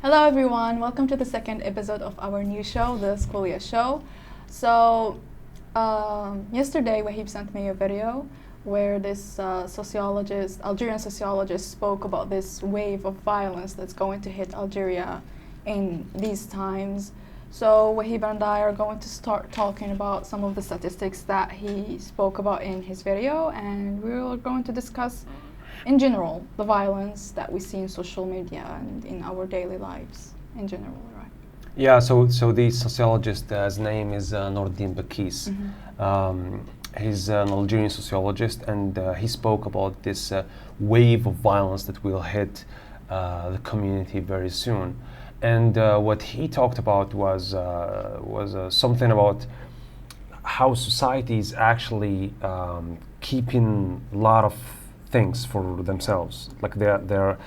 Hello everyone, welcome to the second episode of our new show, the Scholia Show. So, yesterday Wahib sent me a video where this Algerian sociologist spoke about this wave of violence that's going to hit Algeria in these times. So Wahib and I are going to start talking about some of the statistics that he spoke about in his video, and we're going to discuss in general the violence that we see in social media and in our daily lives in general, right? Yeah, so the sociologist, his name is Nourdin Bakis. He's an Algerian sociologist, and he spoke about this wave of violence that will hit the community very soon. And what he talked about was something about how society is actually keeping a lot of things for themselves. Like there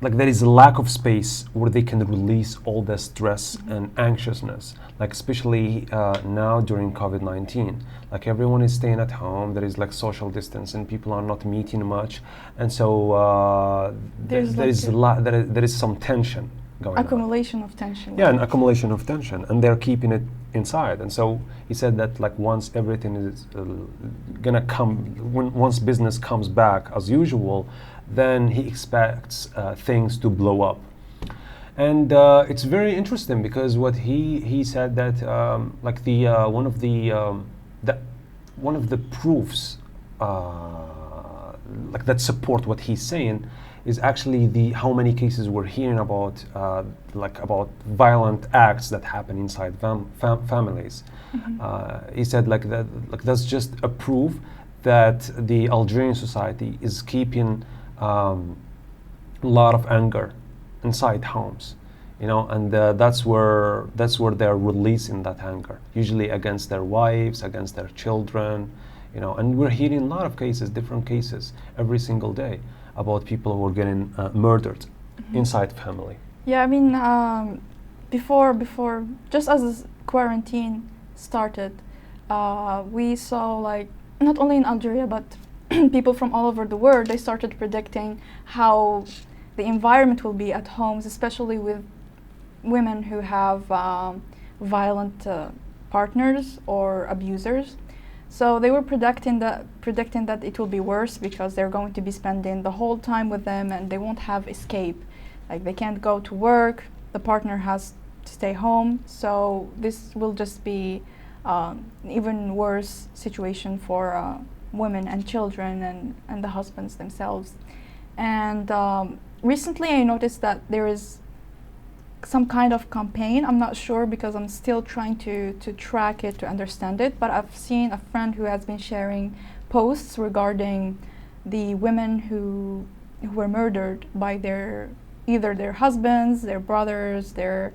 is a lack of space where they can release all the stress and anxiousness. Like especially now during COVID-19, like everyone is staying at home. There is like social distance and people are not meeting much, and so there is some tension going accumulation of tension. Yeah, an accumulation of tension, and they're keeping it inside. And so he said that like once everything is gonna once business comes back as usual, then he expects things to blow up. And it's very interesting because what he said that like the one of the proofs like that support what he's saying is actually the how many cases we're hearing about like about violent acts that happen inside families. He said like that's just a proof that the Algerian society is keeping a lot of anger inside homes, you know, and that's where they're releasing that anger, usually against their wives, against their children, you know. And we're hearing a lot of cases, different cases every single day about people who are getting murdered inside family. Yeah, I mean, before just as quarantine started, we saw like not only in Algeria but people from all over the world, they started predicting how the environment will be at homes, especially with women who have violent partners or abusers. So they were predicting that it will be worse because they're going to be spending the whole time with them and they won't have escape. Like they can't go to work, the partner has to stay home. So this will just be an even worse situation for women and children and the husbands themselves. And recently I noticed that there is some kind of campaign. I'm not sure because I'm still trying to track it, to understand it, but I've seen a friend who has been sharing posts regarding the women who were murdered by either their husbands, their brothers, their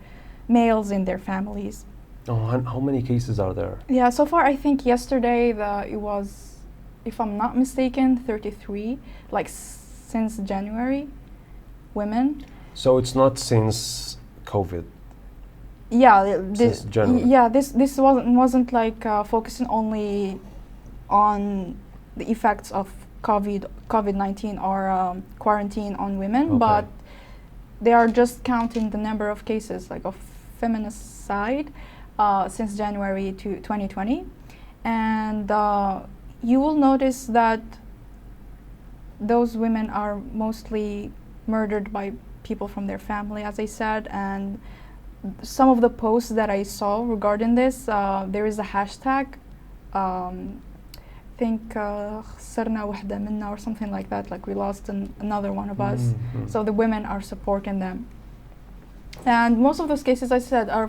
males in their families. Oh, how many cases are there? Yeah, so far I think yesterday it was, if I'm not mistaken, 33, like since January, women. So it's not since COVID. Yeah, Since January. Yeah, this wasn't like focusing only on the effects of COVID-19 or quarantine on women, but they are just counting the number of cases like of feminicide since January to 2020, and you will notice that those women are mostly murdered by people from their family, as I said. And some of the posts that I saw regarding this, there is a hashtag, I think خسرنا واحدة منا or something like that, like we lost another one of us. So the women are supporting them. And most of those cases, I said, are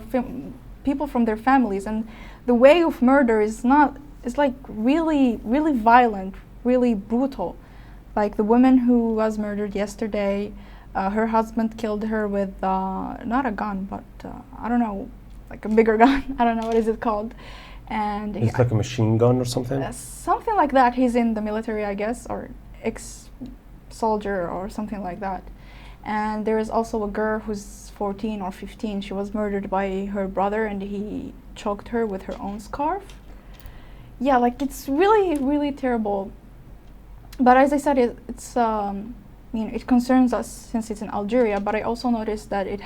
people from their families. And the way of murder is like really, really violent, really brutal. Like the woman who was murdered yesterday, her husband killed her with not a gun, but I don't know, like a bigger gun. I don't know what is it called. And it's like a machine gun or something? Something like that. He's in the military, I guess, or ex-soldier or something like that. And there is also a girl who's 14 or 15. She was murdered by her brother and he choked her with her own scarf. Yeah, like it's really, really terrible. But as I said, mean, it concerns us since it's in Algeria, but I also noticed that it's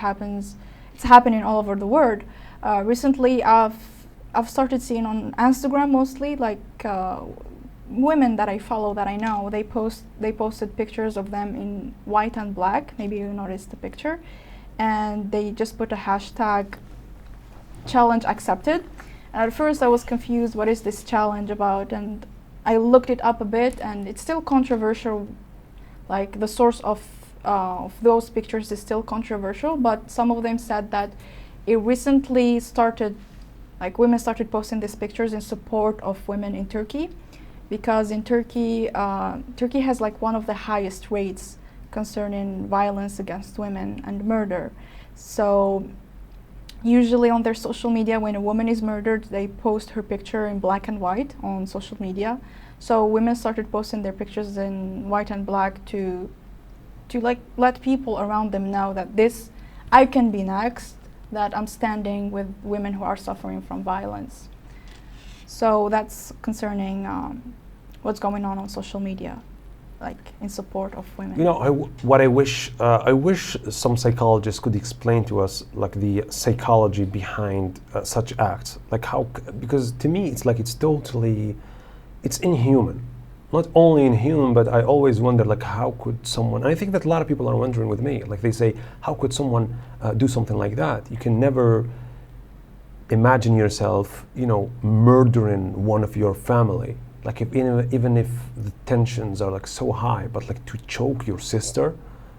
happening all over the world. Recently, I've started seeing on Instagram mostly, like women that I follow, that I know, they posted pictures of them in white and black. Maybe you noticed the picture, and they just put a hashtag challenge accepted. And at first I was confused, what is this challenge about? And I looked it up a bit, and it's still controversial. Like the source of those pictures is still controversial, but some of them said that it recently started, like women started posting these pictures in support of women in Turkey, because in Turkey, Turkey has like one of the highest rates concerning violence against women and murder. So usually on their social media, when a woman is murdered, they post her picture in black and white on social media. So women started posting their pictures in white and black to like let people around them know that I can be next, that I'm standing with women who are suffering from violence. So that's concerning what's going on social media, like in support of women. You know, I wish some psychologists could explain to us like the psychology behind such acts, like because to me it's inhuman. Not only inhuman, but I always wonder, like, how could someone, and I think that a lot of people are wondering with me, like they say, how could someone do something like that? You can never imagine yourself, you know, murdering one of your family. Like even if the tensions are like so high, but like to choke your sister,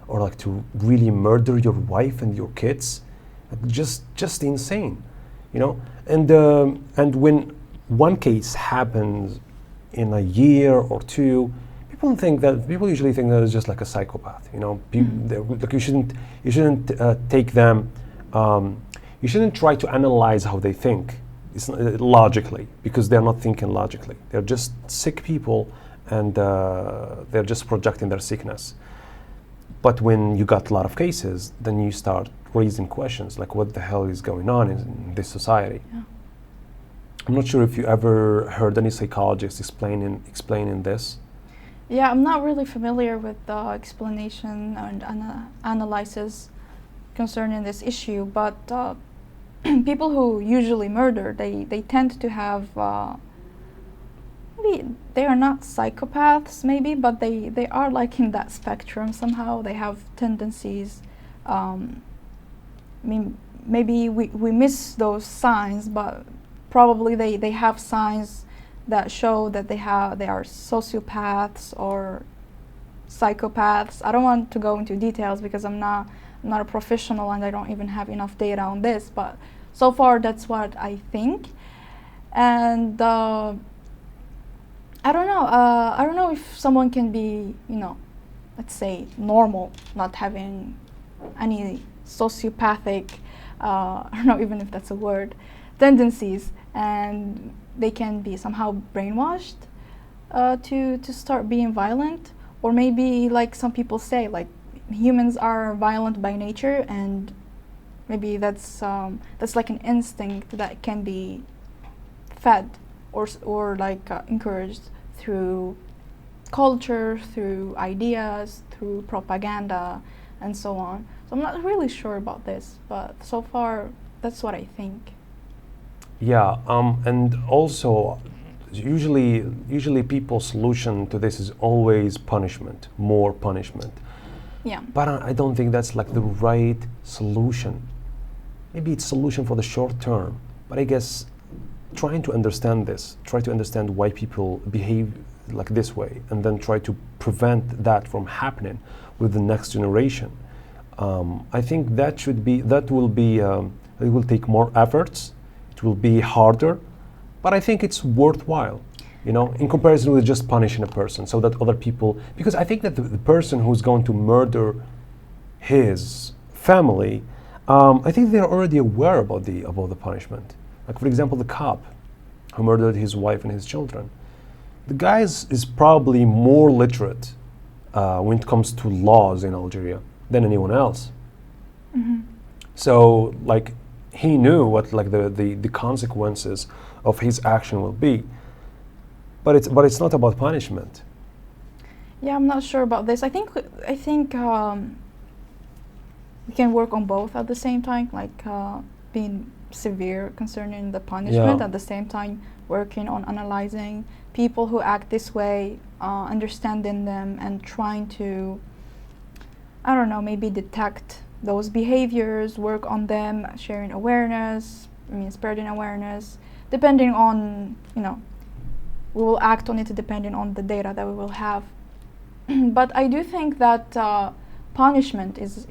or like to really murder your wife and your kids, like just insane, you know. And when one case happens in a year or two, people usually think that it's just like a psychopath, you know. Like you shouldn't take them. You shouldn't try to analyze how they think. It's logically, because they're not thinking logically. They're just sick people, and they're just projecting their sickness. But when you got a lot of cases, then you start raising questions like, what the hell is going on in this society? Yeah. I'm not sure if you ever heard any psychologists explaining this. Yeah, I'm not really familiar with the explanation and analysis concerning this issue, but people who usually murder, they tend to have, maybe they are not psychopaths, maybe, but they are like in that spectrum somehow. They have tendencies. I mean, maybe we miss those signs, but probably they have signs that show that they are sociopaths or psychopaths. I don't want to go into details because I'm not a professional and I don't even have enough data on this, but so far that's what I think. And I don't know if someone can be, you know, let's say normal, not having any sociopathic, I don't know even if that's a word, tendencies, and they can be somehow brainwashed to start being violent. Or maybe, like some people say, like humans are violent by nature, and maybe that's like an instinct that can be fed or like encouraged through culture, through ideas, through propaganda, and so on. So I'm not really sure about this, but so far that's what I think. Yeah, and also usually people's solution to this is always punishment, more punishment. Yeah. But I don't think that's like the right solution. Maybe it's solution for the short term, but I guess trying to understand this, try to understand why people behave like this way, and then try to prevent that from happening with the next generation. I think it will take more efforts, it will be harder, but I think it's worthwhile, you know, in comparison with just punishing a person so that other people, because I think that the person who's going to murder his family, I think they're already aware about the punishment. Like, for example, the cop who murdered his wife and his children. The guy is probably more literate when it comes to laws in Algeria than anyone else. Mm-hmm. So, like, he knew what like the consequences of his action will be. But it's not about punishment. Yeah, I'm not sure about this. I think we can work on both at the same time, like being severe concerning the punishment, Yeah. at the same time working on analyzing people who act this way, understanding them, and trying to, I don't know, maybe detect those behaviors, work on them, sharing awareness, spreading awareness, depending on, we will act on it depending on the data that we will have. But I do think that punishment is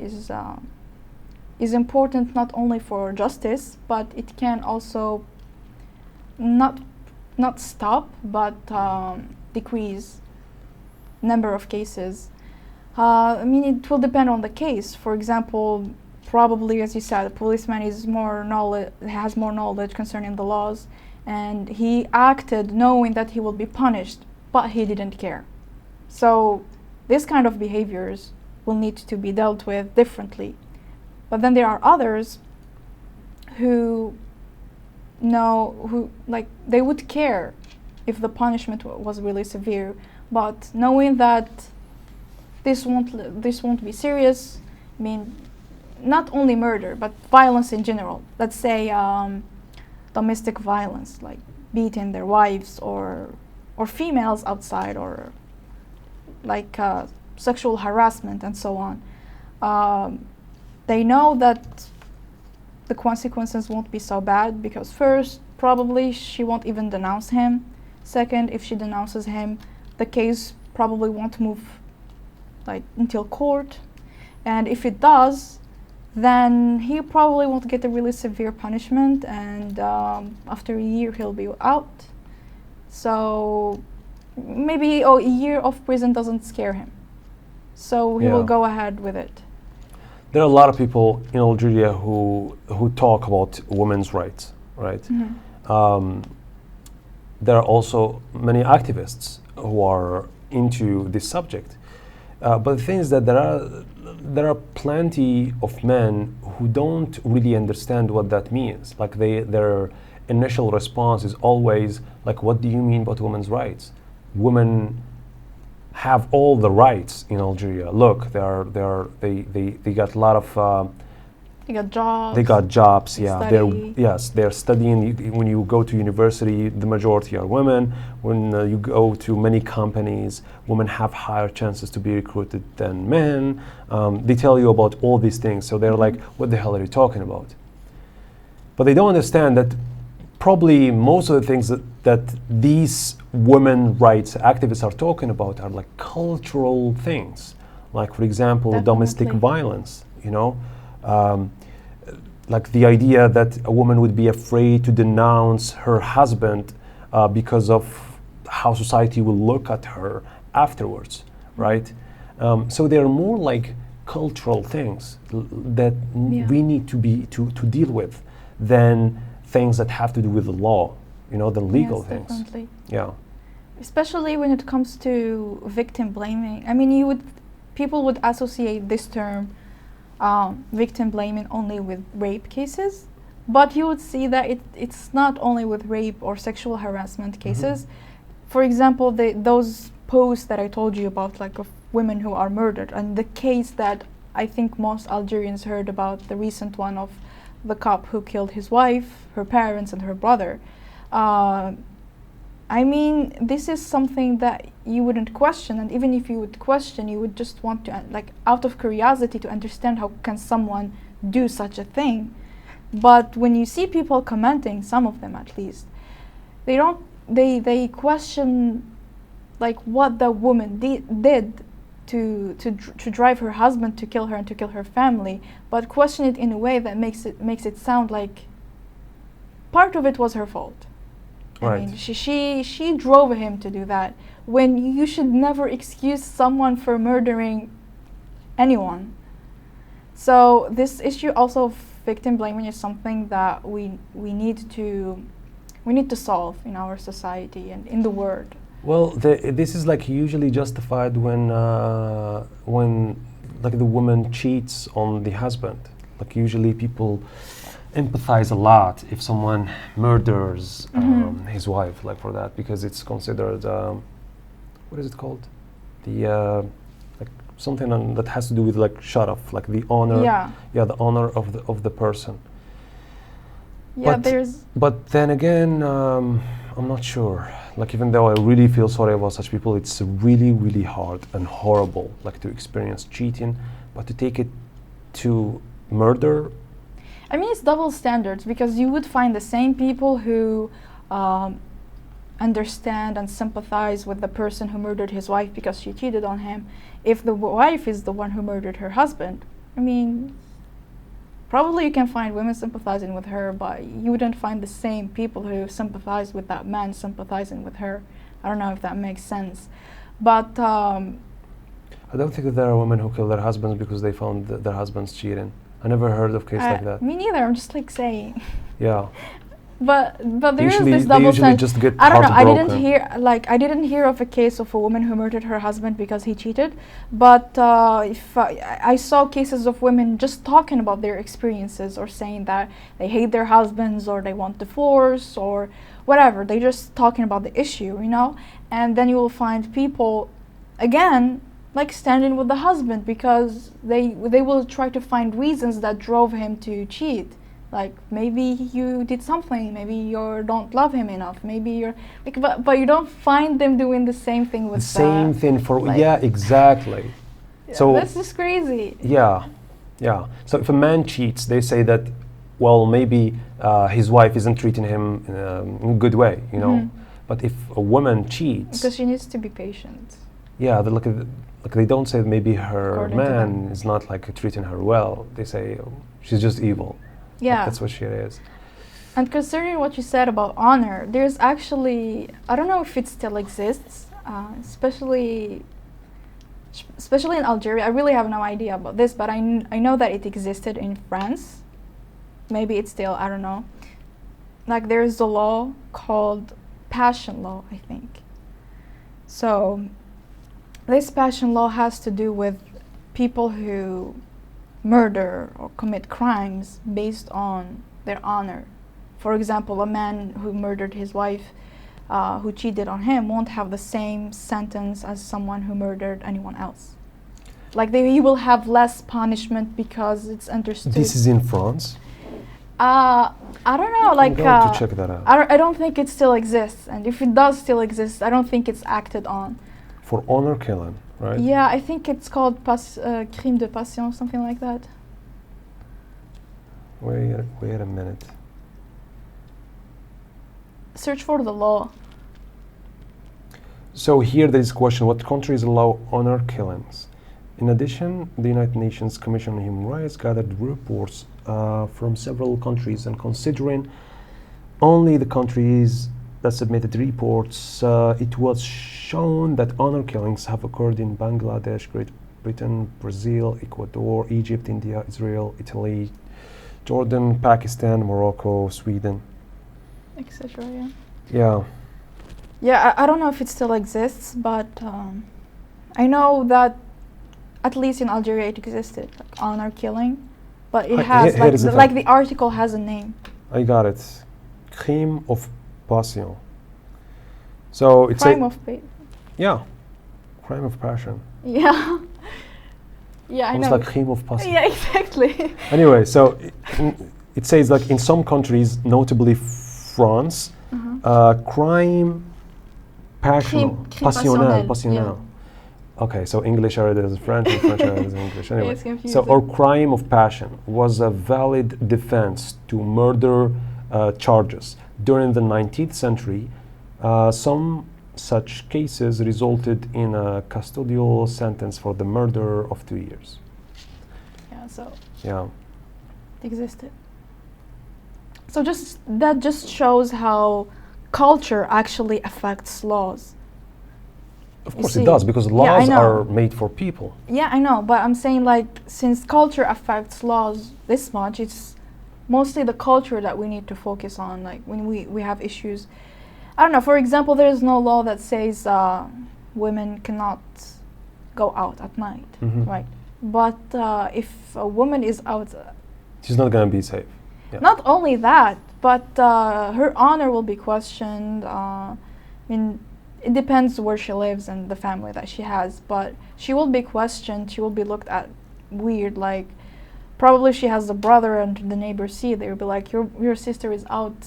important not only for justice, but it can also not stop, but decrease number of cases. It will depend on the case. For example, probably, as you said, a policeman has more knowledge concerning the laws, and he acted knowing that he will be punished, but he didn't care. So this kind of behaviors will need to be dealt with differently. But then there are others who they would care if the punishment was really severe, but knowing that this won't be serious. Not only murder, but violence in general. Let's say domestic violence, like beating their wives or females outside, or like sexual harassment and so on. They know that the consequences won't be so bad, because first, probably she won't even denounce him. Second, if she denounces him, the case probably won't move until court. And if it does, then he probably won't get a really severe punishment, and after a year he'll be out. So maybe a year of prison doesn't scare him. So he will go ahead with it. There are a lot of people in Algeria who talk about women's rights, right? Mm-hmm. There are also many activists who are into this subject. But the thing is that there are plenty of men who don't really understand what that means. Like their initial response is always like, "What do you mean about women's rights? Women have all the rights in Algeria. Look, they got a lot of They got jobs. They got jobs. Yeah, study. they're studying. When you go to university, the majority are women. When you go to many companies, women have higher chances to be recruited than men. They tell you about all these things. So they're like, "What the hell are you talking about?" But they don't understand that probably most of the things that these women rights activists are talking about are like cultural things. Like, for example, Definitely. domestic violence, like the idea that a woman would be afraid to denounce her husband because of how society will look at her afterwards, right? So they're more like cultural things that we need to deal with than things that have to do with the law, the legal Yes, things. Definitely. Yeah. Especially when it comes to victim blaming. People would associate this term victim blaming only with rape cases, but you would see that it's not only with rape or sexual harassment cases. Mm-hmm. For example, those posts that I told you about, like of women who are murdered, and the case that I think most Algerians heard about, the recent one of the cop who killed his wife, her parents, and her brother. This is something that you wouldn't question, and even if you would question, you would just want to, out of curiosity, to understand how can someone do such a thing. But when you see people commenting, some of them at least, they question what the woman did to drive her husband to kill her and to kill her family, but question it in a way that makes it sound like part of it was her fault. Right. She drove him to do that, when you should never excuse someone for murdering anyone. So this issue also of victim blaming is something that we need to solve in our society and in the world. Well, this is usually justified when the woman cheats on the husband. Usually people empathize a lot if someone murders his wife, for that, because it's considered what is it called? the like something that has to do with like sharaf, like the honor. Yeah. Yeah, the honor of the person. Yeah, But- there's. But then again, I'm not sure. Like, even though I really feel sorry about such people, it's really, really hard and horrible, like, to experience cheating, but to take it to murder. I mean, it's double standards because you would find the same people who understand and sympathize with the person who murdered his wife because she cheated on him. If the wife is the one who murdered her husband, I mean, probably you can find women sympathizing with her, but you wouldn't find the same people who sympathize with that man sympathizing with her. I don't know if that makes sense. But I don't think that there are women who kill their husbands because they found their husbands cheating. I never heard of case like that. me neither, I'm just like saying. Yeah. But there is Usually, this they double usually standard. just get I don't know. I heartbroken. didn't hear of a case of a woman who murdered her husband because he cheated. But if I saw cases of women just talking about their experiences or saying that they hate their husbands or they want divorce or whatever. They just talking about the issue, you know. And then you will find people, again, like standing with the husband because they will try to find reasons that drove him to cheat. Like, maybe you did something, maybe you don't love him enough, maybe you're like, but you don't find them doing the same thing with The same thing for, like- yeah, exactly. Yeah, So that's just crazy. yeah, yeah. So if a man cheats, they say that, well, maybe his wife isn't treating him in a good way, you know. Mhm. But if a woman cheats, Because she needs to be patient. yeah, they look at like they don't say maybe her According to man them. is not like treating her well. They say, oh, she's just evil. Like, Yeah. that's what she is. And considering what you said about honor, there's actually, I don't know if it still exists, especially in Algeria. I really have no idea about this, but I know that it existed in France. Maybe it's still, I don't know. Like, there's a law called passion law, I think. So this passion law has to do with people who murder or commit crimes based on their honor. For example, a man who murdered his wife, who cheated on him, won't have the same sentence as someone who murdered anyone else. Like, he will have less punishment because it's understood. This is in France. I don't know, I'm like, going to check that out. I don't think it still exists, and if it does still exist, I don't think it's acted on. For honor killing, right? Yeah, I think it's called crime de passion, something like that. Wait a minute. Search for the law. So here there is a question: what countries allow honor killings? In addition, the United Nations Commission on Human Rights gathered reports from several countries, and considering only the countries that submitted reports, it was shown that honor killings have occurred in Bangladesh, Great Britain, Brazil, Ecuador, Egypt, India, Israel, Italy, Jordan, Pakistan, Morocco, Sweden. Etc. Yeah. Yeah. Yeah, I don't know if it still exists, but I know that at least in Algeria it existed, like honor killing, but it has here is the like thing. the article has a name. I got it. Crime of passion. So it's Crime of pay. yeah, crime of passion. Yeah. Yeah, I Almost know. like crime of passion. Yeah, exactly. Anyway, so it says like in some countries, notably France, crime passional, Crime passionnel, passionnel, passionnel. Okay, so English I read it as French and French I read it as English. Anyway, it's confusing. so or crime of passion was a valid defense to murder charges. During the 19th century, some such cases resulted in a custodial sentence for the murder of 2 years. Yeah, so Yeah. it existed. So that just shows how culture actually affects laws. Of You course see. it does, because Yeah, I laws know. are made for people. Yeah, I know, but I'm saying, like, since culture affects laws this much, it's mostly the culture that we need to focus on. Like, when we have issues, I don't know, for example, there's no law that says women cannot go out at night, Mhm. right? But if a woman is out, She's not going to be safe. Yeah. not only that, but her honor will be questioned. I mean, it depends where she lives and the family that she has, but she will be questioned, she will be looked at weird, like probably she has a brother and the neighbors see it, they will be like, your sister is out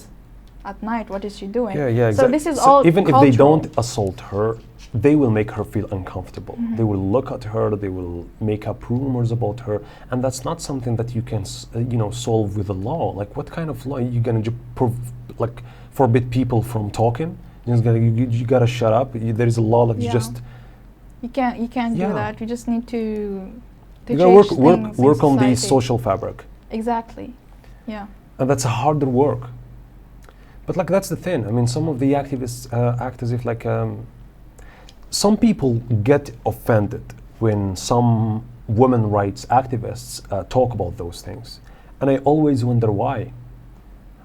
at night, what is she doing? Yeah, exactly. So this is all even cultural. if they don't assault her, they will make her feel uncomfortable. Mm-hmm. They will look at her, they will make up rumors about her, and that's not something that you can solve with the law. Like, what kind of law you gonna forbid people from talking? You gotta shut up. There is a law that you can't do that. You just need to you gotta work on the society. social fabric. Exactly. Yeah. And that's a harder work. But like, that's the thing. I mean, some of the activists act as if like some people get offended when some women rights activists talk about those things, and I always wonder why.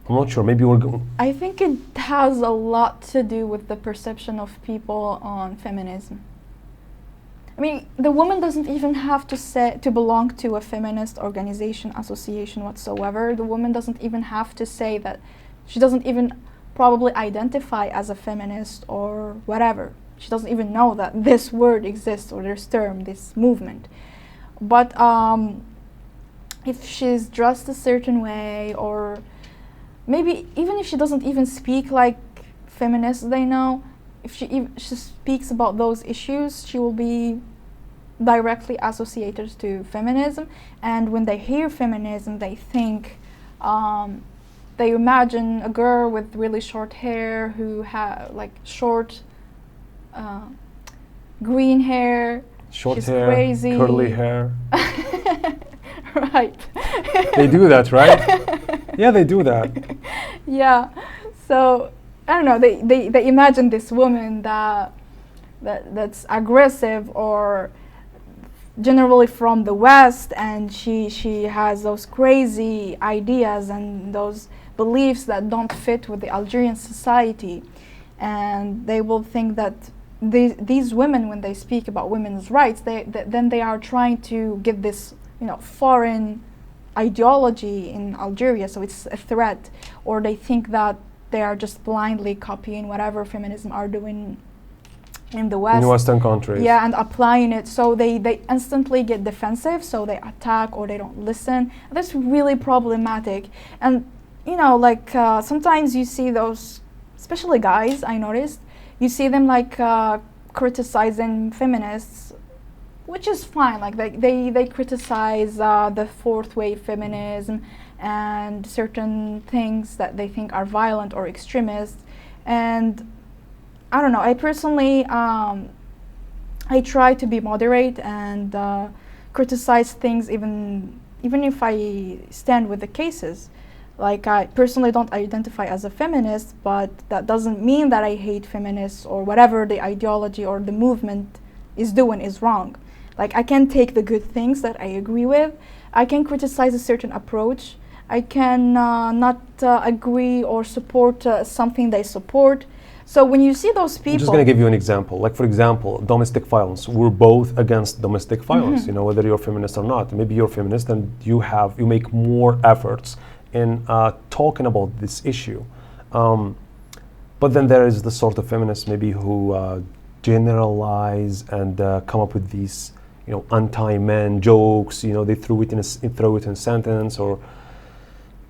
I'm not sure. Maybe we're going. I think it has a lot to do with the perception of people on feminism. I mean, the woman doesn't even have to belong to a feminist organization, association whatsoever. The woman doesn't even have to say that. She doesn't even probably identify as a feminist or whatever. She doesn't even know that this word exists or this term, this movement. But if she's dressed a certain way, or maybe even if she doesn't even speak like feminists they know, if she speaks about those issues, she will be directly associated to feminism. And when they hear feminism, they think, they imagine a girl with really short hair who has like short green hair. Short She's hair, crazy. curly hair. Right. They do that, right? Yeah, they do that. Yeah. So I don't know. They imagine this woman that's aggressive or generally from the West, and she has those crazy ideas and those beliefs that don't fit with the Algerian society, and they will think that these women, when they speak about women's rights, then they are trying to give this foreign ideology in Algeria, so it's a threat, or they think that they are just blindly copying whatever feminism are doing in the West. In Western countries. Yeah, and applying it, so they instantly get defensive, so they attack or they don't listen. That's really problematic. And sometimes you see those, especially guys, I noticed, you see them like criticizing feminists, which is fine. Like they criticize the fourth wave feminism and certain things that they think are violent or extremist. And I don't know, I personally, I try to be moderate and criticize things even if I stand with the cases. Like, I personally don't identify as a feminist, but that doesn't mean that I hate feminists or whatever the ideology or the movement is doing is wrong. Like, I can take the good things that I agree with. I can criticize a certain approach. I can not agree or support something they support. So when you see those people... I'm just going to give you an example. Like, for example, domestic violence. We're both against domestic violence, whether you're feminist or not. Maybe you're feminist and you make more efforts in talking about this issue. But then there is the sort of feminists maybe who generalize and come up with these, anti-men jokes. They throw it in a sentence, or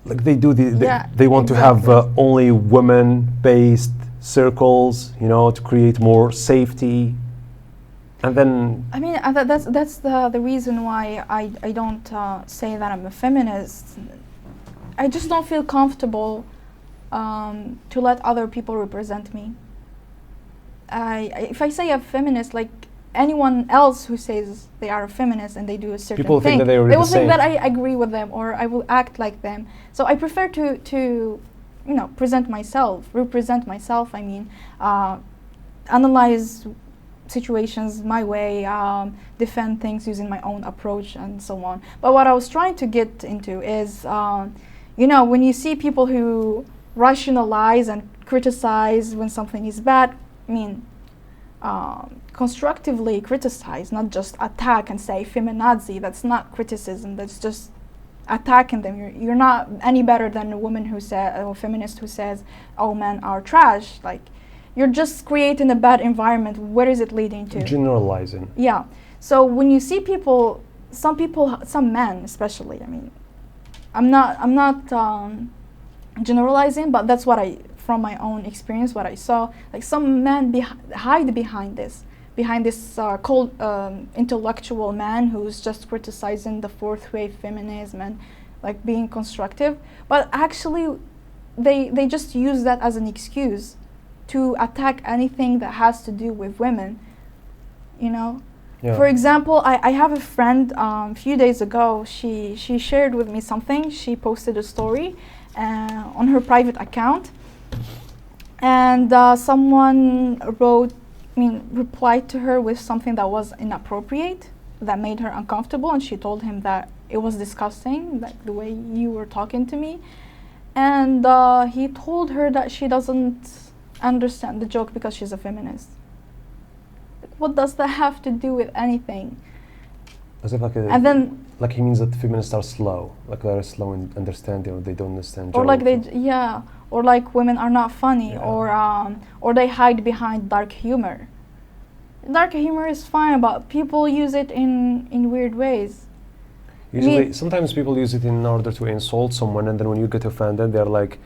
like they do. They want to have only women-based circles, to create more safety. And then I mean, that's the reason why I don't say that I'm a feminist. I just don't feel comfortable to let other people represent me. If I say a feminist, like anyone else who says they are a feminist and they do a certain people thing, think that they will the think same. that I agree with them or I will act like them. So I prefer to represent myself. I mean, analyze situations my way, defend things using my own approach and so on. But what I was trying to get into is, when you see people who rationalize and criticize when something is bad, I mean, constructively criticize, not just attack and say feminazi. That's not criticism. That's just attacking them. You're not any better than a woman who says, or a feminist who says, "Oh, men are trash." Like, you're just creating a bad environment. Where is it leading to? Generalizing. Yeah. So when you see people, some men especially, I mean, I'm not generalizing, but that's what from my own experience, what I saw. Like some men hide behind this cold intellectual man who's just criticizing the fourth wave feminism and like being constructive, but actually they just use that as an excuse to attack anything that has to do with women, you know. Yeah. For example, I have a friend, a few days ago, she shared with me something. She posted a story on her private account, and someone replied to her with something that was inappropriate, that made her uncomfortable, and she told him that it was disgusting, like the way you were talking to me. And he told her that she doesn't understand the joke because she's a feminist. What does that have to do with anything? As if and then like he means that feminists are slow, like they're slow in understanding, or they don't understand jokes. Or like or like women are not funny, yeah. or they hide behind dark humor. Dark humor is fine, but people use it in weird ways. Usually, sometimes people use it in order to insult someone, and then when you get offended, they're like,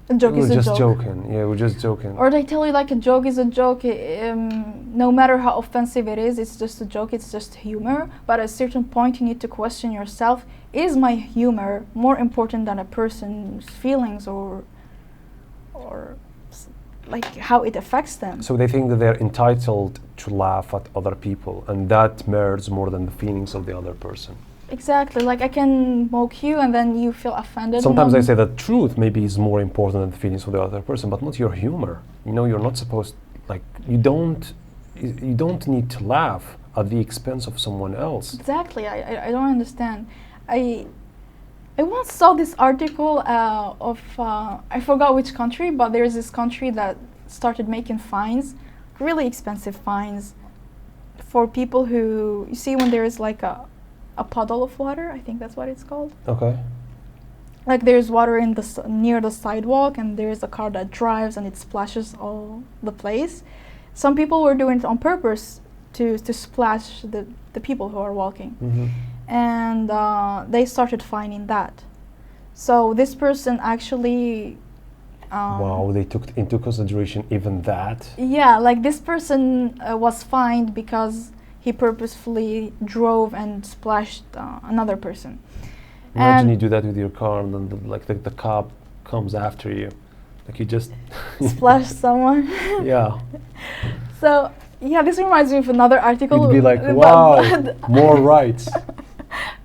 a joke is a just joke. joking. Yeah, we're just joking. Or they tell you like a joke is a joke. No matter how offensive it is, it's just a joke. It's just humor. But at a certain point, you need to question yourself: is my humor more important than a person's feelings, or like how it affects them? So they think that they're entitled to laugh at other people, and that matters more than the feelings of the other person. Exactly. Like I can mock you, and then you feel offended. Sometimes I say that truth maybe is more important than the feelings of the other person, but not your humor. You know, you're not supposed, like, you don't need to laugh at the expense of someone else. Exactly. I don't understand. I once saw this article of I forgot which country, but there's this country that started making fines, really expensive fines, for people who, you see when there is like a puddle of water, I think that's what it's called. Okay. Like there's water in near the sidewalk, and there's a car that drives and it splashes all the place. Some people were doing it on purpose to splash the people who are walking. Mm-hmm. And they started fining that. So this person actually wow, they took into consideration even that? Yeah, like this person was fined because he purposefully drove and splashed another person. Imagine and you do that with your car, and then the cop comes after you, like you just splash someone. Yeah. So yeah, this reminds me of another article. You'd be like, wow, more rights.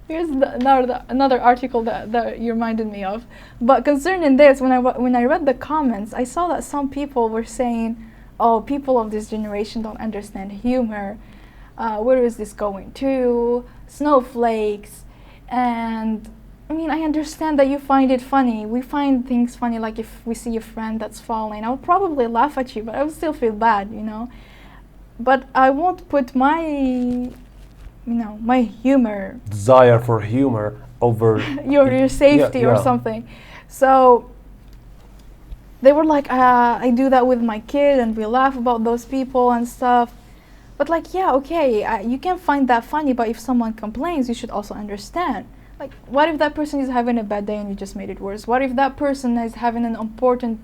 Here's another article that you reminded me of. But concerning this, when I read the comments, I saw that some people were saying, "Oh, people of this generation don't understand humor. Where is this going to? Snowflakes." And I mean, I understand that you find it funny. We find things funny, like if we see a friend that's falling, I'll probably laugh at you, but I would still feel bad, you know. But I won't put my humor, desire for humor over your safety or something. So they were like, I do that with my kid, and we laugh about those people and stuff. But like, yeah, okay, you can find that funny, but if someone complains, you should also understand. Like, what if that person is having a bad day and you just made it worse? What if that person is having an important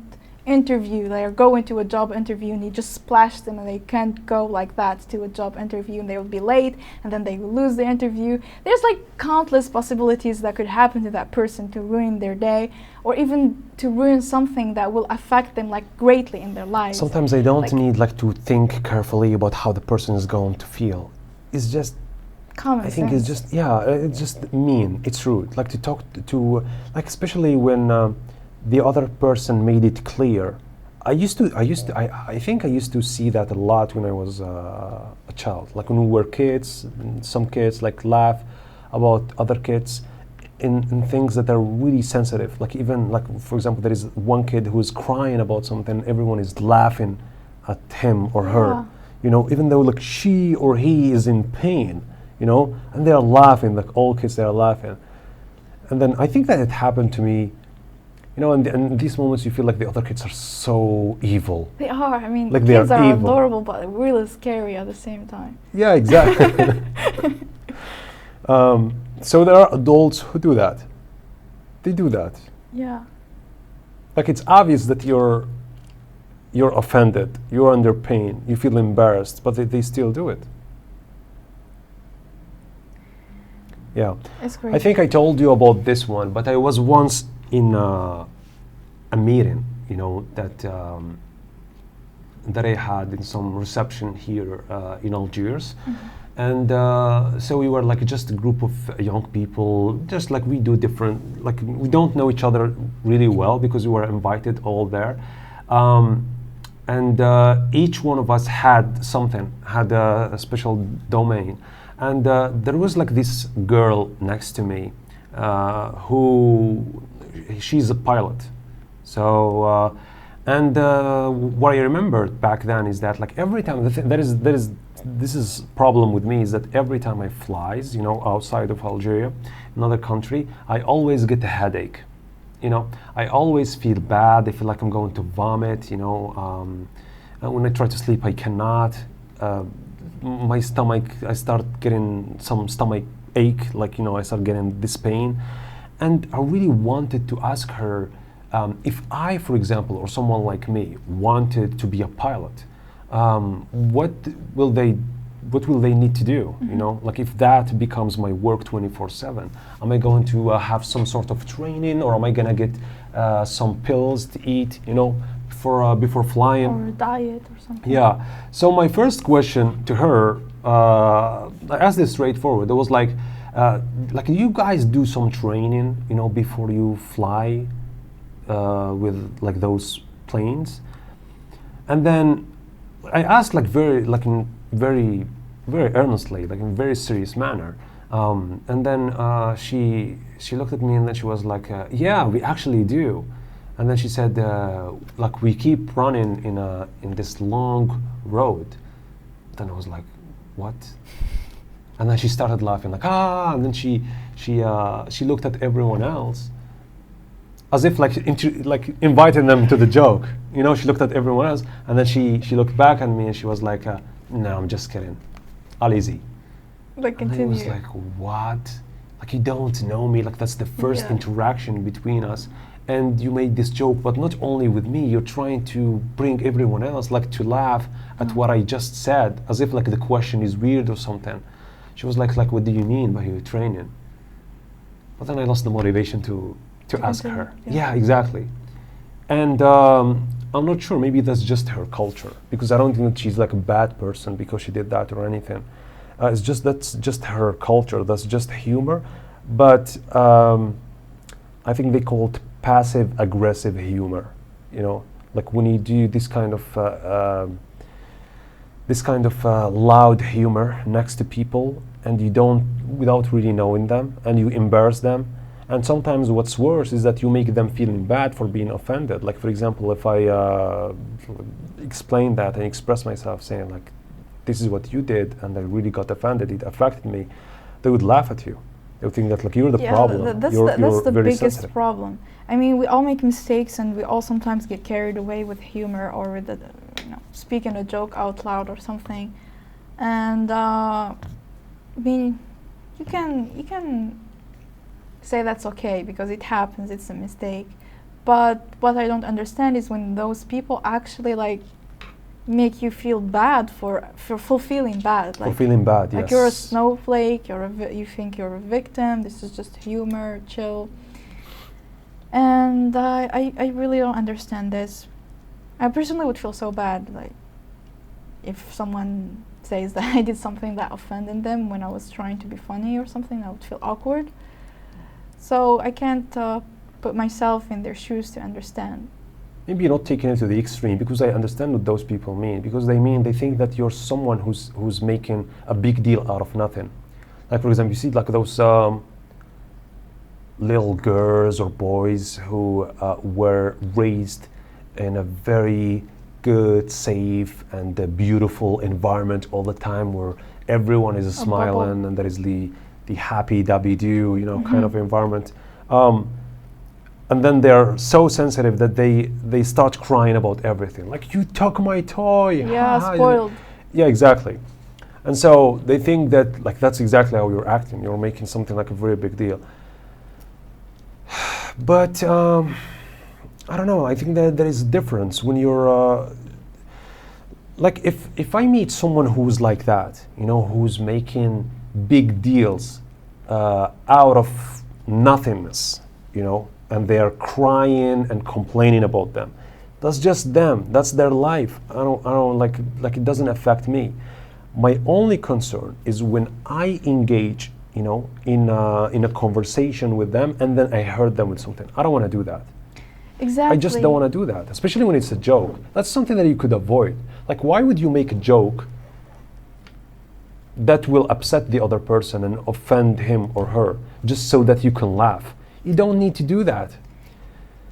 interview, they are going to a job interview, and you just splash them and they can't go like that to a job interview, and they will be late, and then they will lose the interview. There's like countless possibilities that could happen to that person to ruin their day, or even to ruin something that will affect them like greatly in their lives. Sometimes they don't need like to think carefully about how the person is going to feel. It's just common sense. I think it's just, yeah, it's just mean. It's rude. Like to talk to like, especially when the other person made it clear. I think I used to see that a lot when I was a child. Like when we were kids, some kids like laugh about other kids in things that are really sensitive. Like even like, for example, there is one kid who is crying about something, everyone is laughing at him or her. You know, even though like she or he is in pain, you know, and they are laughing, like all kids, they are laughing. And then I think that it happened to me You know, and in these moments you feel like the other kids are so evil. They are. I mean, Like they kids are are evil. adorable, but really scary at the same time. Yeah, exactly. So there are adults who do that. They do that. Yeah. Like it's obvious that you're offended, you're under pain, you feel embarrassed, but they still do it. Yeah. It's crazy. I think I told you about this one, but I was once in a meeting, you know, that I had in some reception here in Algiers. And so we were like just a group of young people, just like we do different, like we don't know each other really well because we were invited all there. And each one of us had something, had a special domain. And there was like this girl next to me she's a pilot. So, what I remembered back then is that like every time, this is problem with me is that every time I flies, you know, outside of Algeria, another country, I always get a headache. You know, I always feel bad. I feel like I'm going to vomit. You know, and when I try to sleep, I cannot. My stomach, I start getting some stomach ache. Like, you know, I start getting this pain, and I really wanted to ask her if I, for example, or someone like me, wanted to be a pilot. What will they need to do? You know, like if that becomes my work 24/7, am I going to have some sort of training, or am I gonna get some pills to eat? You know, before flying, or a diet or something. Yeah. So my first question to her, I asked this straightforward. It was like you guys do some training, you know, before you fly with like those planes, and then I asked very earnestly, like in a very serious manner, and then she looked at me and then she was like, "Yeah, we actually do," and then she said, "Like we keep running in this long road." Then I was like, "What?" And then she started laughing, like and then she looked at everyone else, as if like inviting them to the joke. You know, she looked at everyone else, and then she looked back at me and she was like, "No, I'm just kidding. All easy." Like And I continue. was like, "What? Like you don't know me? Like that's the first Yeah. interaction between us, and you made this joke, but not only with me. You're trying to bring everyone else like to laugh at what I just said, as if like the question is weird or something." She was like, "What do you mean by your training?" But then I lost the motivation to ask continue, her. yeah. Yeah, exactly. And I'm not sure, maybe that's just her culture, because I don't think that she's like a bad person because she did that or anything. That's just her culture, that's just humor. But I think they call it passive aggressive humor, you know, like when you do this kind of loud humor next to people and you don't, without really knowing them, and you embarrass them. And sometimes what's worse is that you make them feeling bad for being offended. Like for example, if I explain that and express myself saying like, "This is what you did and I really got offended, it affected me," they would laugh at you. They would think that like you're the problem. That's you're the very biggest sensitive. problem. I mean, we all make mistakes and we all sometimes get carried away with humor or with speaking a joke out loud or something. And I mean, you can say that's okay because it happens, it's a mistake. But what I don't understand is when those people actually like make you feel bad for feeling bad. Like, For feeling bad, yes. like you're a snowflake, you think you're a victim, this is just humor, chill. And I really don't understand this. I personally would feel so bad, like, if someone says that I did something that offended them when I was trying to be funny or something, I would feel awkward. So I can't put myself in their shoes to understand. Maybe you're not taking it to the extreme, because I understand what those people mean. Because they think that you're someone who's making a big deal out of nothing. Like for example, you see like those little girls or boys who were raised in a very good, safe, and beautiful environment all the time, where everyone is smiling and there is the happy dabby do, kind of environment. and then they're so sensitive that they start crying about everything. Like, you took my toy. Yeah, spoiled. Yeah, exactly. And so they think that like that's exactly how you're acting. You're making something like a very big deal. But I don't know. I think that there is a difference when you're like if I meet someone who's like that, you know, who's making big deals out of nothingness, you know, and they're crying and complaining about them. That's just them. That's their life. I don't like it doesn't affect me. My only concern is when I engage, you know, in a conversation with them and then I hurt them with something. I don't want to do that. Exactly. I just don't want to do that, especially when it's a joke. That's something that you could avoid. Like, why would you make a joke that will upset the other person and offend him or her just so that you can laugh? You don't need to do that.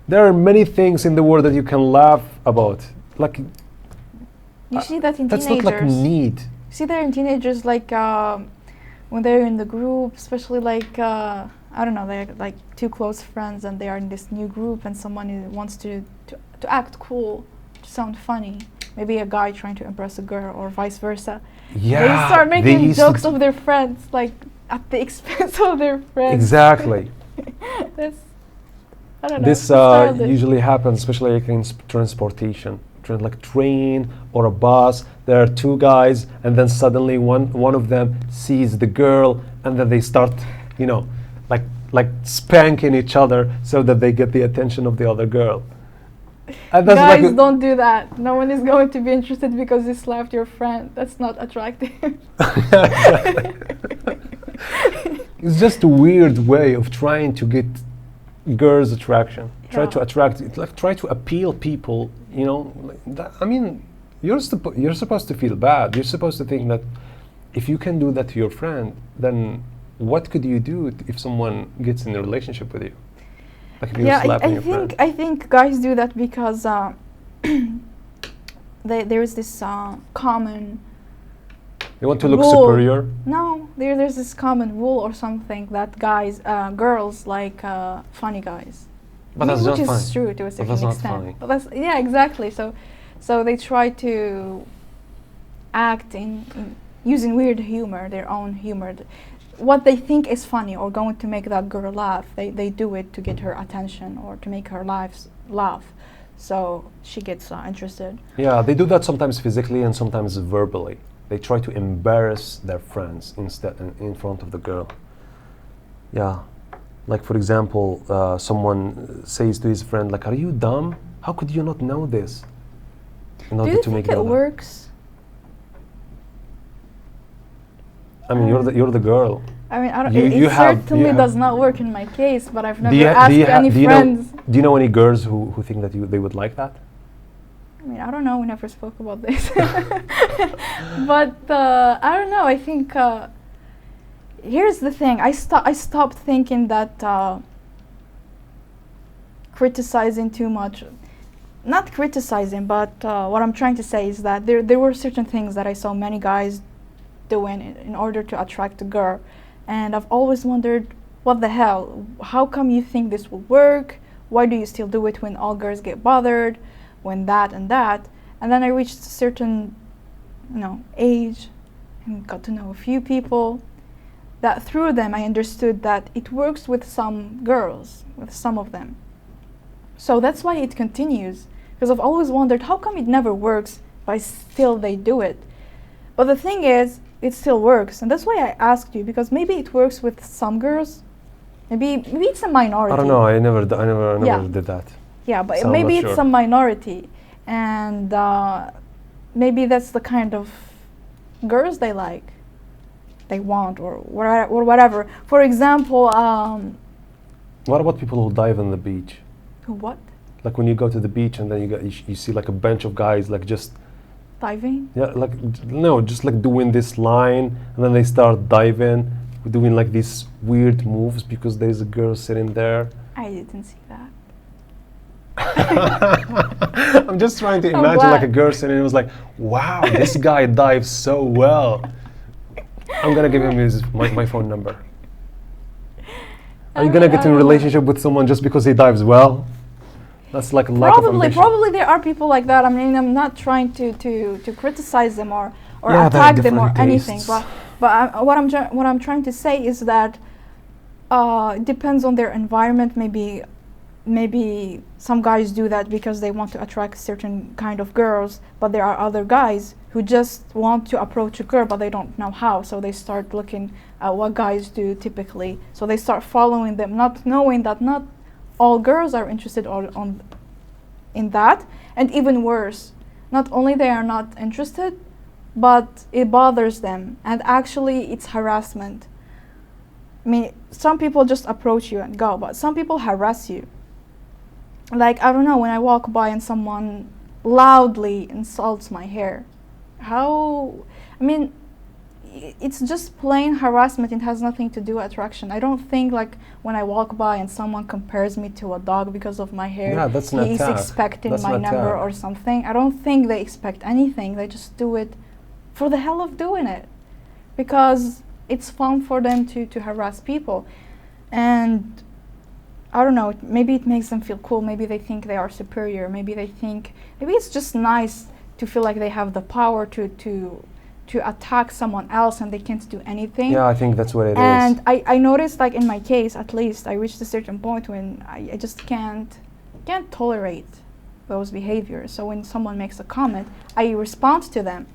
There are many things in the world that you can laugh about. Like, you see that in that's teenagers. not like need. See that in teenagers, like when they're in the group, especially like I don't know, they're like two close friends and they are in this new group and someone wants to act cool, to sound funny. Maybe a guy trying to impress a girl or vice versa. Yeah, they start making jokes of their friends, like at the expense of their friends. Exactly. That's, I don't know. This usually happens, especially like in transportation, like train or a bus. There are two guys, and then suddenly one of them sees the girl, and then they start, you know, like spanking each other so that they get the attention of the other girl. And that's guys, like don't do that. No one is going to be interested because you slapped your friend. That's not attractive. It's just a weird way of trying to get girls' attraction. Try to attract, like try to appeal people. You know, I mean, you're supposed to feel bad. You're supposed to think that if you can do that to your friend, then what could you do if someone gets in a relationship with you? Like if you're slapping your friend. I think guys do that because there is this common. They want to look rule. superior. No, there's this common rule or something that girls like funny guys. But that's which not funny. is true to a certain that's not extent. funny. But that's exactly. So they try to act in using weird humor, their own humor. What they think is funny or going to make that girl laugh, they do it to get her attention or to make her laugh. So she gets interested. Yeah, they do that sometimes physically and sometimes verbally. They try to embarrass their friends instead in front of the girl. Yeah, like for example, someone says to his friend, like, "Are you dumb? How could you not know this?" In order do you to think make it works? I mean, you're the girl. I mean, I don't, You it certainly does not work in my case, but I've never asked any friends. Do you know any girls who think that they would like that? I mean, I don't know. We never spoke about this. But I don't know. I think here's the thing. I stopped thinking that criticizing too much. Not criticizing, but what I'm trying to say is that there were certain things that I saw many guys doing in order to attract a girl, and I've always wondered, what the hell? How come you think this will work? Why do you still do it when all girls get bothered, when that and that? And then I reached a certain, age, and got to know a few people. That through them I understood that it works with some girls, with some of them. So that's why it continues, because I've always wondered, how come it never works, but still they do it? But the thing is, it still works, and that's why I asked you, because maybe it works with some girls, maybe it's a minority. I don't know. I never did that. Yeah, but So maybe I'm not it's sure. a minority, and maybe that's the kind of girls they like, they want, or whatever. For example, What about people who dive on the beach? who what? Like when you go to the beach and then you see like a bunch of guys like just Diving? just like doing this line, and then they start diving, doing like these weird moves because there's a girl sitting there. I didn't see that. I'm just trying to I'm imagine like a glad. girl sitting and was like, wow, this guy dives so well. I'm gonna give him my phone number. Are you gonna get in a relationship with someone just because he dives well? That's like a lack of ambition. Probably there are people like that. I mean, I'm not trying to criticize them or Yeah, attack them or different anything. tastes. But what I'm trying to say is that it depends on their environment. Maybe some guys do that because they want to attract certain kind of girls, but there are other guys who just want to approach a girl but they don't know how, so they start looking at what guys do typically, so they start following them, not knowing that not all girls are interested in that. And even worse, not only they are not interested, but it bothers them, and actually it's harassment. I mean, some people just approach you and go, but some people harass you. Like, I don't know, when I walk by and someone loudly insults my hair, it's just plain harassment. It has nothing to do with attraction. I don't think like when I walk by and someone compares me to a dog because of my hair, Yeah, that's an he's attack. expecting That's my an number attack. or something. I don't think they expect anything. They just do it for the hell of doing it, because it's fun for them to harass people. And I don't know, maybe it makes them feel cool, maybe they think they are superior, maybe it's just nice to feel like they have the power to attack someone else and they can't do anything. Yeah, I think that's what it is. And I noticed, like in my case at least, I reached a certain point when I just can't tolerate those behaviors. So when someone makes a comment, I respond to them.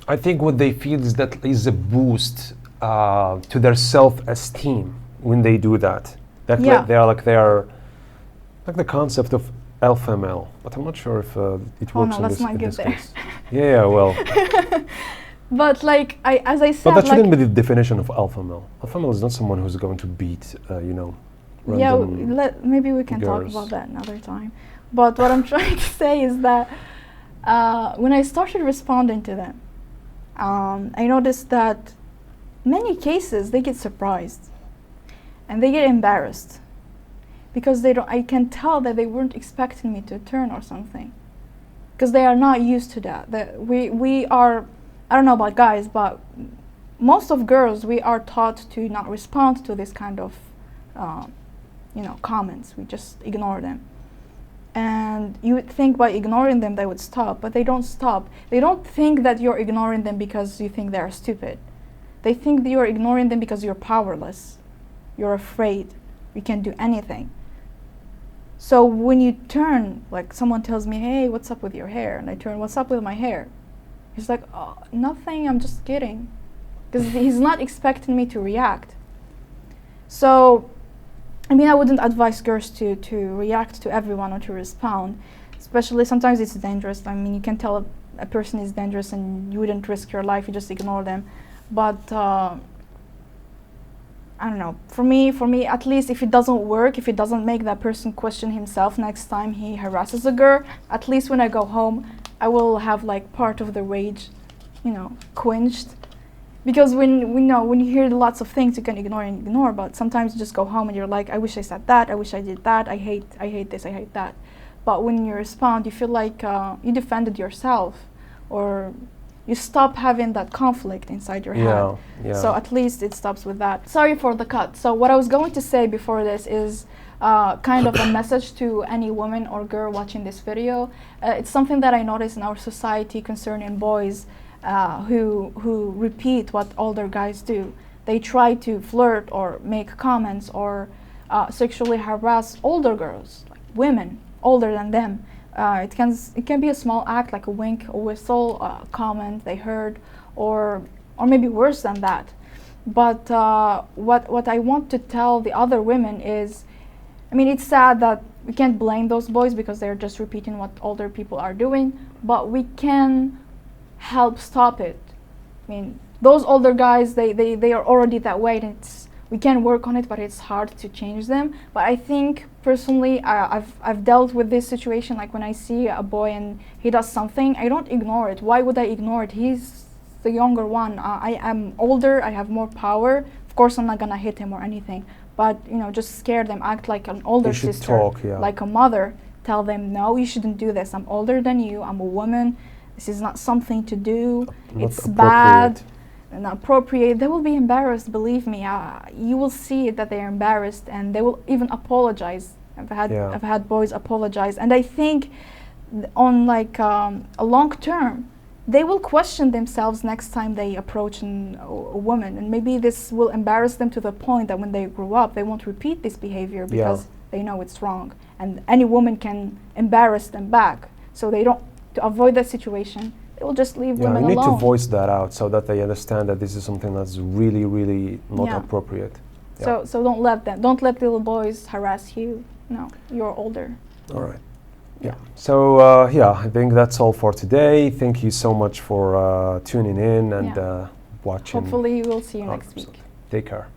I think what they feel is that is a boost to their self-esteem when they do that. That Yeah. they are like the concept of alpha male, but I'm not sure if it Oh works no, in let's this, not in get this there. case. Yeah, well, But like as I said, but that like, shouldn't be the definition of alpha male. Alpha male is not someone who's going to beat, yeah, random maybe we can talk girls. about that another time. But what I'm trying to say is that when I started responding to them, I noticed that many cases they get surprised and they get embarrassed because I can tell that they weren't expecting me to turn or something, because they are not used to that. That we are, I don't know about guys, but most of girls, we are taught to not respond to this kind of comments. We just ignore them. And you would think by ignoring them they would stop, but they don't stop. They don't think that you're ignoring them because you think they're stupid. They think that you're ignoring them because you're powerless. You're afraid. You can't do anything. So when you turn, like someone tells me, hey, what's up with your hair? And I turn, what's up with my hair? He's like, oh, nothing, I'm just kidding. Because he's not expecting me to react. So, I mean, I wouldn't advise girls to react to everyone or to respond. Especially sometimes it's dangerous. I mean, you can tell a person is dangerous and you wouldn't risk your life, you just ignore them. But I don't know, for me, at least if it doesn't work, if it doesn't make that person question himself next time he harasses a girl, at least when I go home, I will have like part of the rage, quenched. Because when you hear lots of things, you can ignore, but sometimes you just go home and you're like, I wish I said that, I wish I did that, I hate this, I hate that. But when you respond, you feel like you defended yourself, or you stop having that conflict inside your head. Yeah. So at least it stops with that. Sorry for the cut. So what I was going to say before this is kind of a message to any woman or girl watching this video. It's something that I notice in our society concerning boys who repeat what older guys do. They try to flirt or make comments or sexually harass older girls, like women older than them. It can be a small act, like a wink, a whistle, a comment they heard, or maybe worse than that. But what I want to tell the other women is, I mean, it's sad that we can't blame those boys because they're just repeating what older people are doing, but we can help stop it. I mean, those older guys, they are already that way, and we can work on it, but it's hard to change them. But I think personally, I've dealt with this situation. Like when I see a boy and he does something, I don't ignore it. Why would I ignore it? He's the younger one. I am older. I have more power. Of course, I'm not gonna hit him or anything. But just scare them. Act like an older sister, talk, yeah. like a mother. Tell them, no, you shouldn't do this. I'm older than you. I'm a woman. This is not something to do. Not It's bad. appropriate. inappropriate, they will be embarrassed. Believe me, you will see that they are embarrassed, and they will even apologize. I've had boys apologize, and I think on like a long term, they will question themselves next time they approach a woman, and maybe this will embarrass them to the point that when they grow up, they won't repeat this behavior because they know it's wrong, and any woman can embarrass them back. So they don't. To avoid that situation, they will just leave women alone. You need to voice that out so that they understand that this is something that's really, really not appropriate. So don't let them. Don't let little boys harass you. No, you're older. All right. Yeah. So I think that's all for today. Thank you so much for tuning in and watching. Hopefully, we'll see you next week. Take care.